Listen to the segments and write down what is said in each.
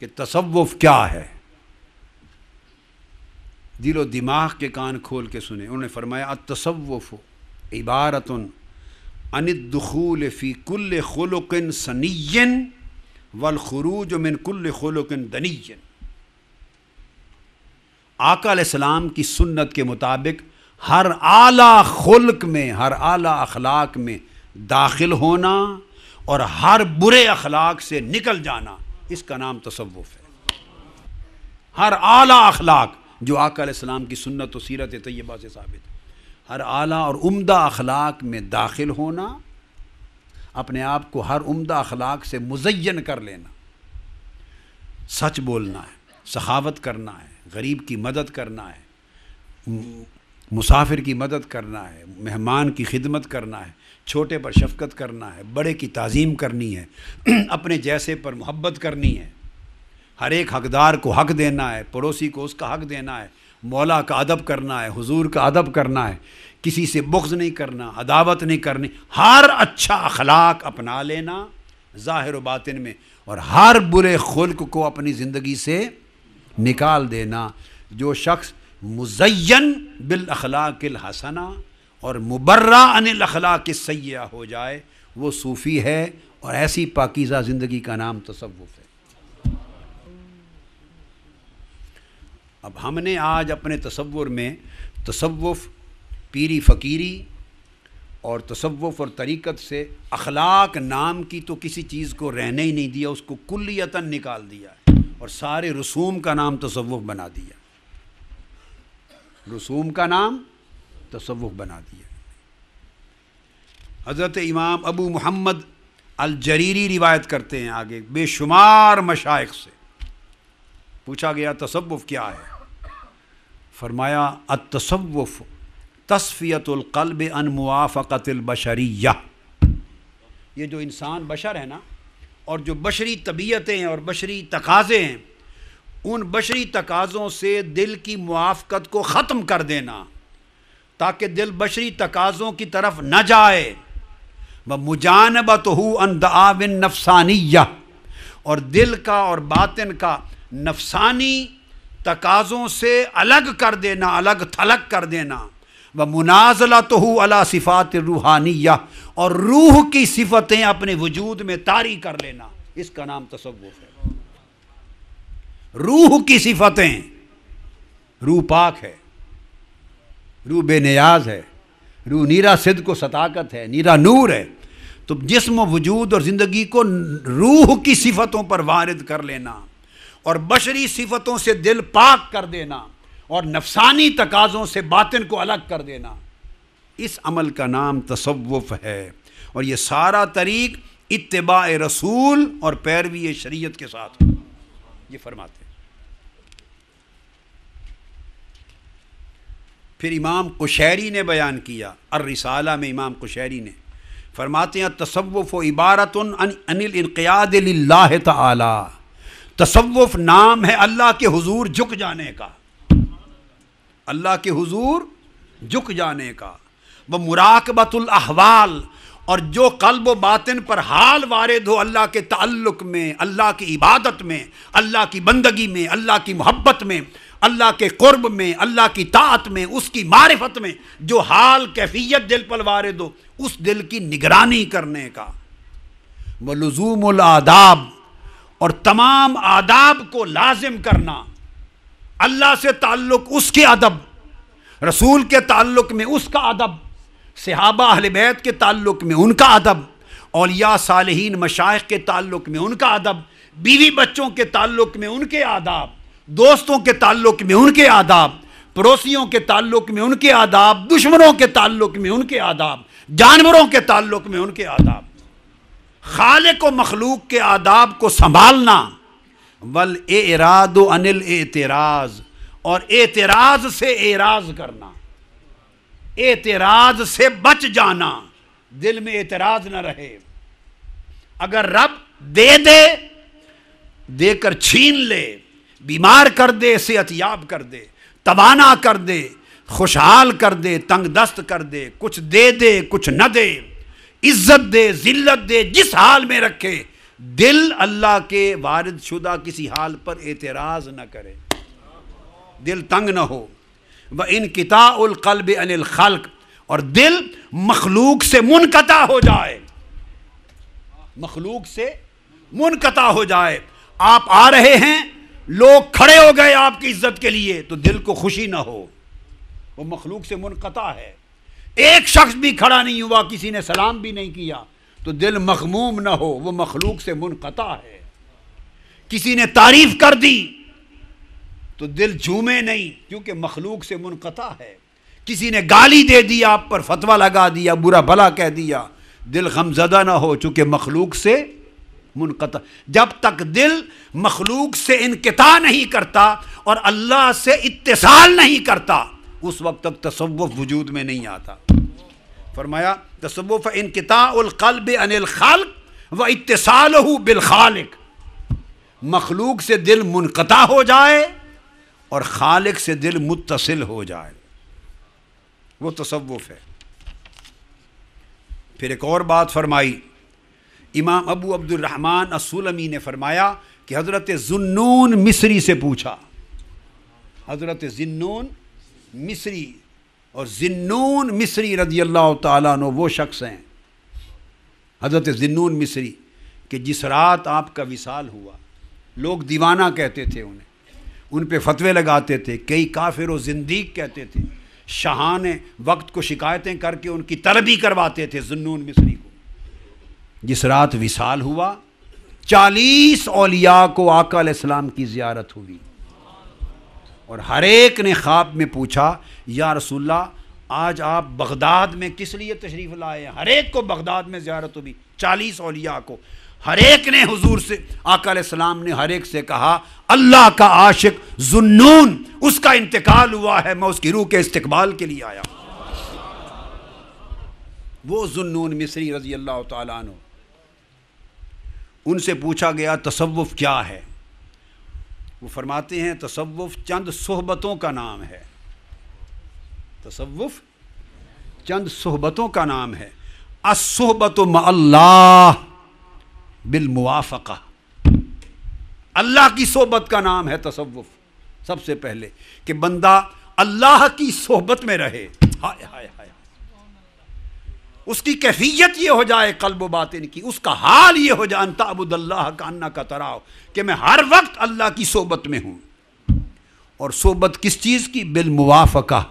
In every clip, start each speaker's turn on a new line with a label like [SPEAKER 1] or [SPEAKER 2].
[SPEAKER 1] کہ تصوف کیا ہے، دل و دماغ کے کان کھول کے سنیں. انہوں نے فرمایا التصوف عبارت عن الدخول فی کل خلق سنی والخروج من کل خلق دنی. آقا علیہ السلام کی سنت کے مطابق ہر اعلیٰ خلق میں، ہر اعلیٰ اخلاق میں داخل ہونا اور ہر برے اخلاق سے نکل جانا، اس کا نام تصوف ہے. ہر اعلیٰ اخلاق جو آقا علیہ السلام کی سنت و سیرت طیبہ سے ثابت ہے، ہر اعلیٰ اور عمدہ اخلاق میں داخل ہونا، اپنے آپ کو ہر عمدہ اخلاق سے مزین کر لینا، سچ بولنا ہے، سخاوت کرنا ہے، غریب کی مدد کرنا ہے، مسافر کی مدد کرنا ہے، مہمان کی خدمت کرنا ہے، چھوٹے پر شفقت کرنا ہے، بڑے کی تعظیم کرنی ہے، اپنے جیسے پر محبت کرنی ہے، ہر ایک حقدار کو حق دینا ہے، پڑوسی کو اس کا حق دینا ہے، مولا کا ادب کرنا ہے، حضور کا ادب کرنا ہے، کسی سے بغض نہیں کرنا، عداوت نہیں کرنی، ہر اچھا اخلاق اپنا لینا ظاہر و باطن میں، اور ہر برے خلق کو اپنی زندگی سے نکال دینا. جو شخص مزین بالاخلاق الحسنہ اور مبرہ عن الاخلاق السیئہ ہو جائے وہ صوفی ہے، اور ایسی پاکیزہ زندگی کا نام تصوف ہے. اب ہم نے آج اپنے تصور میں تصوف، پیری فقیری اور تصوف اور طریقت سے اخلاق نام کی تو کسی چیز کو رہنے ہی نہیں دیا، اس کو کلیتاً نکال دیا ہے اور سارے رسوم کا نام تصوف بنا دیا، رسوم کا نام تصوف بنا دیا. حضرت امام ابو محمد الجریری روایت کرتے ہیں آگے بے شمار مشائخ سے، پوچھا گیا تصوف کیا ہے؟ فرمایا التصوف تصفیۃ القلب عن موافقت البشریہ. یہ جو انسان بشر ہے نا، اور جو بشری طبیعتیں اور بشری تقاضے ہیں، ان بشری تقاضوں سے دل کی موافقت کو ختم کر دینا تاکہ دل بشری تقاضوں کی طرف نہ جائے. وَمُجَانَبَتُهُ عَنْ دَعَاوِ النَّفْسَانِيَّةِ، اور دل کا اور باطن کا نفسانی تقاضوں سے الگ کر دینا، الگ تھلگ کر دینا. وَمُنَازَلَتُهُ عَلَى صِفَاتِ الرُّوحَانِيَّةِ، اور روح کی صفتیں اپنے وجود میں طاری کر لینا، اس کا نام تصوف ہے. روح کی صفتیں، روح پاک ہے، روح بے نیاز ہے، روح نیرا صدق و صداقت ہے، نیرا نور ہے. تو جسم و وجود اور زندگی کو روح کی صفتوں پر وارد کر لینا اور بشری صفتوں سے دل پاک کر دینا اور نفسانی تقاضوں سے باطن کو الگ کر دینا، اس عمل کا نام تصوف ہے. اور یہ سارا طریق اتباع رسول اور پیروی شریعت کے ساتھ یہ فرماتے ہیں. پھر امام قشیری نے بیان کیا الرسالہ میں، امام قشیری نے فرماتے ہیں تصوف عبارت عن الانقیاد للہ تعالی. تصوف نام ہے اللہ کے حضور جھک جانے کا، اللہ کے حضور جھک جانے کا. ومراقبۃ الاحوال، اور جو قلب و باطن پر حال وارد ہو اللہ کے تعلق میں، اللہ کی عبادت میں، اللہ کی بندگی میں، اللہ کی محبت میں، اللہ کے قرب میں، اللہ کی طاعت میں، اس کی معرفت میں جو حال کیفیت دل پر وارد ہو، اس دل کی نگرانی کرنے کا. ولزوم الآداب، اور تمام آداب کو لازم کرنا. اللہ سے تعلق اس کے ادب، رسول کے تعلق میں اس کا ادب، صحابہ اہل بیت کے تعلق میں ان کا ادب، اولیاء صالحین مشائخ کے تعلق میں ان کا ادب، بیوی بچوں کے تعلق میں ان کے آداب، دوستوں کے تعلق میں ان کے آداب، پڑوسیوں کے تعلق میں ان کے آداب، دشمنوں کے تعلق میں ان کے آداب، جانوروں کے تعلق میں ان کے آداب. خالق و مخلوق کے آداب کو سنبھالنا. والاعراض عن الاعتراض، اور اعتراض سے اعراض کرنا، اعتراض سے بچ جانا، دل میں اعتراض نہ رہے. اگر رب دے کر چھین لے، بیمار کر دے، صحت یاب کر دے، توانا کر دے، خوشحال کر دے، تنگ دست کر دے، کچھ دے کچھ نہ دے، عزت دے ذلت دے، جس حال میں رکھے، دل اللہ کے وارد شدہ کسی حال پر اعتراض نہ کرے، دل تنگ نہ ہو۔ وَإِنْقِطَاعُ الْقَلْبِ عَنِ الْخَلْقِ، اور دل مخلوق سے منقطع ہو جائے، مخلوق سے منقطع ہو جائے۔ آپ آ رہے ہیں، لوگ کھڑے ہو گئے آپ کی عزت کے لیے، تو دل کو خوشی نہ ہو، وہ مخلوق سے منقطع ہے۔ ایک شخص بھی کھڑا نہیں ہوا، کسی نے سلام بھی نہیں کیا، تو دل مغموم نہ ہو، وہ مخلوق سے منقطع ہے۔ کسی نے تعریف کر دی تو دل جھومے نہیں، کیونکہ مخلوق سے منقطع ہے۔ کسی نے گالی دے دی، آپ پر فتویٰ لگا دیا، برا بھلا کہہ دیا، دل غمزدہ نہ ہو، چونکہ مخلوق سے منقطع۔ جب تک دل مخلوق سے انقطاع نہیں کرتا اور اللہ سے اتصال نہیں کرتا، اس وقت تک تصوف وجود میں نہیں آتا۔ فرمایا تصوف انقطاع القلب عن الخلق و اتصالہ بالخالق، مخلوق سے دل منقطع ہو جائے اور خالق سے دل متصل ہو جائے، وہ تصوف ہے۔ پھر ایک اور بات فرمائی، امام ابو عبد الرحمن السلمی نے فرمایا کہ حضرت ذُنُّون مصری سے پوچھا، حضرت ذُنُّون مصری، اور ذُنُّون مصری رضی اللہ تعالیٰ عنہ وہ شخص ہیں، حضرت ذُنُّون مصری، کہ جس رات آپ کا وصال ہوا، لوگ دیوانہ کہتے تھے انہیں، ان پہ فتوے لگاتے تھے، کئی کافر و زندیق کہتے تھے، شاہان وقت کو شکایتیں کر کے ان کی طلبی کرواتے تھے ذُنُّون مصری کو۔ جس رات وصال ہوا، 40 اولیاء کو آقا علیہ السلام کی زیارت ہوئی، اور ہر ایک نے خواب میں پوچھا، یا رسول اللہ آج آپ بغداد میں کس لیے تشریف لائے ہیں؟ ہر ایک کو بغداد میں زیارت ہوئی، 40 اولیاء کو۔ ہر ایک نے حضور سے، آقا علیہ السلام نے ہر ایک سے کہا، اللہ کا عاشق ذُنُّون، اس کا انتقال ہوا ہے، میں اس کی روح کے استقبال کے لیے آیا۔ وہ ذُنُّون مصری رضی اللہ تعالیٰ عنہ، ان سے پوچھا گیا تصوف کیا ہے؟ وہ فرماتے ہیں تصوف چند صحبتوں کا نام ہے، تصوف چند صحبتوں کا نام ہے۔ الصحبت مع اللہ بالموافقہ، اللہ کی صحبت کا نام ہے تصوف۔ سب سے پہلے کہ بندہ اللہ کی صحبت میں رہے، ہائے ہائے ہائے، اس کی کیفیت یہ ہو جائے قلب و باطن کی، اس کا حال یہ ہو جائے، ان تعبد اللہ کأنک تراہ، کہ میں ہر وقت اللہ کی صحبت میں ہوں۔ اور صحبت کس چیز کی؟ بالموافقہ۔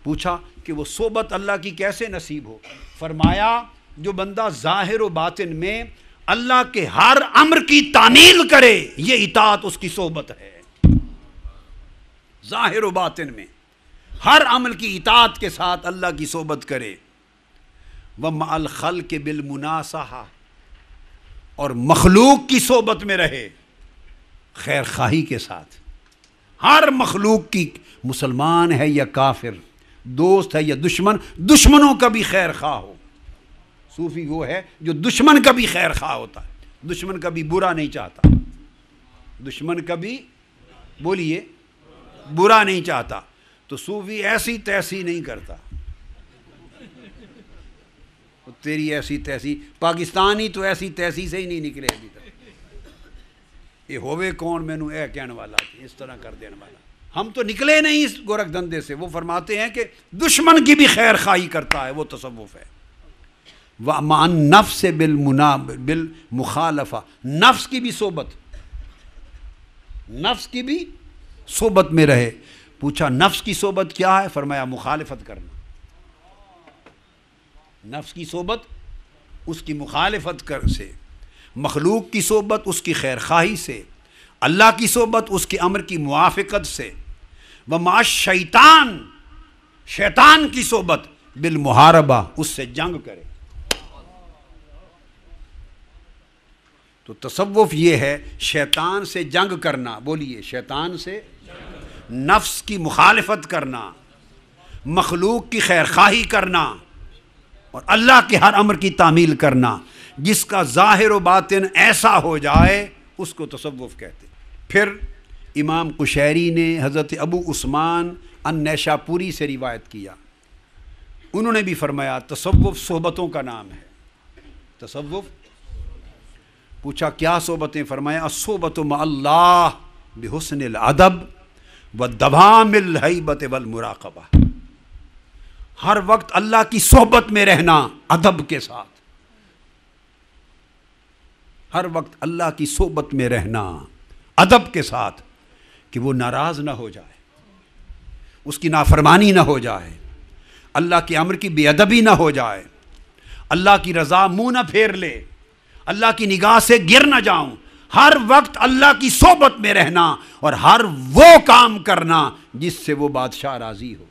[SPEAKER 1] پوچھا کہ وہ صحبت اللہ کی کیسے نصیب ہو؟ فرمایا جو بندہ ظاہر و باطن میں اللہ کے ہر امر کی تعمیل کرے، یہ اطاعت اس کی صحبت ہے۔ ظاہر و باطن میں ہر عمل کی اطاعت کے ساتھ اللہ کی صحبت کرے۔ وَمَعَ الْخَلْقِ بِالْمُنَاصَحَةِ، اور مخلوق کی صحبت میں رہے، خیر خواہی کے ساتھ۔ ہر مخلوق کی، مسلمان ہے یا کافر، دوست ہے یا دشمن، دشمنوں کا بھی خیر خواہ ہو۔ صوفی وہ ہے جو دشمن کا بھی خیر خواہ ہوتا ہے، دشمن کا بھی برا نہیں چاہتا، دشمن کا بھی، بولیے، برا نہیں چاہتا۔ تو صوفی ایسی تیسی نہیں کرتا، تیری ایسی تیسی، پاکستانی تو ایسی تیسی سے ہی نہیں نکلے ابھی تک، یہ ہوئے کون مینو اے کہنے والا، اس طرح کر دینے والا، ہم تو نکلے نہیں اس گورکھ دھندے سے۔ وہ فرماتے ہیں کہ دشمن کی بھی خیر خواہی کرتا ہے، وہ تصوف ہے۔ وَمَعَ النَّفْسِ بِالْمُخَالَفَةِ، نفس کی بھی صحبت، نفس کی بھی صحبت میں رہے۔ پوچھا نفس کی صحبت کیا ہے؟ فرمایا مخالفت کرنا۔ نفس کی صحبت اس کی مخالفت کر سے، مخلوق کی صحبت اس کی خیر خواہی سے، اللہ کی صحبت اس کے امر کی موافقت سے۔ وَمَعَ الشیطان، شیطان کی صحبت بالمحاربہ، اس سے جنگ کرے۔ تو تصوف یہ ہے شیطان سے جنگ کرنا، بولیے، شیطان سے، نفس کی مخالفت کرنا، مخلوق کی خیر خواہی کرنا، اور اللہ کے ہر امر کی تعمیل کرنا۔ جس کا ظاہر و باطن ایسا ہو جائے اس کو تصوف کہتے ہیں۔ پھر امام قشیری نے حضرت ابو عثمان النیشاپوری سے روایت کیا، انہوں نے بھی فرمایا تصوف صحبتوں کا نام ہے، تصوف پوچھا کیا صحبتیں؟ فرمایا الصحبۃ مع اللہ بحسن الادب ودوام الہیبۃ والمراقبہ، ہر وقت اللہ کی صحبت میں رہنا ادب کے ساتھ، ہر وقت اللہ کی صحبت میں رہنا ادب کے ساتھ، کہ وہ ناراض نہ ہو جائے، اس کی نافرمانی نہ ہو جائے، اللہ کے امر کی بے ادبی نہ ہو جائے، اللہ کی رضا منہ نہ پھیر لے، اللہ کی نگاہ سے گر نہ جاؤں، ہر وقت اللہ کی صحبت میں رہنا اور ہر وہ کام کرنا جس سے وہ بادشاہ راضی ہو،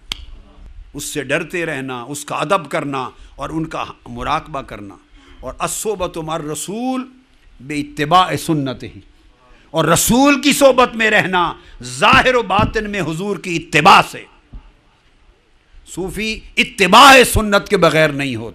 [SPEAKER 1] اس سے ڈرتے رہنا، اس کا ادب کرنا اور ان کا مراقبہ کرنا۔ اور الصحبۃ مع الرسول باتباع سنت ہی، اور رسول کی صحبت میں رہنا ظاہر و باطن میں حضور کی اتباع سے۔ صوفی اتباع سنت کے بغیر نہیں ہوتا۔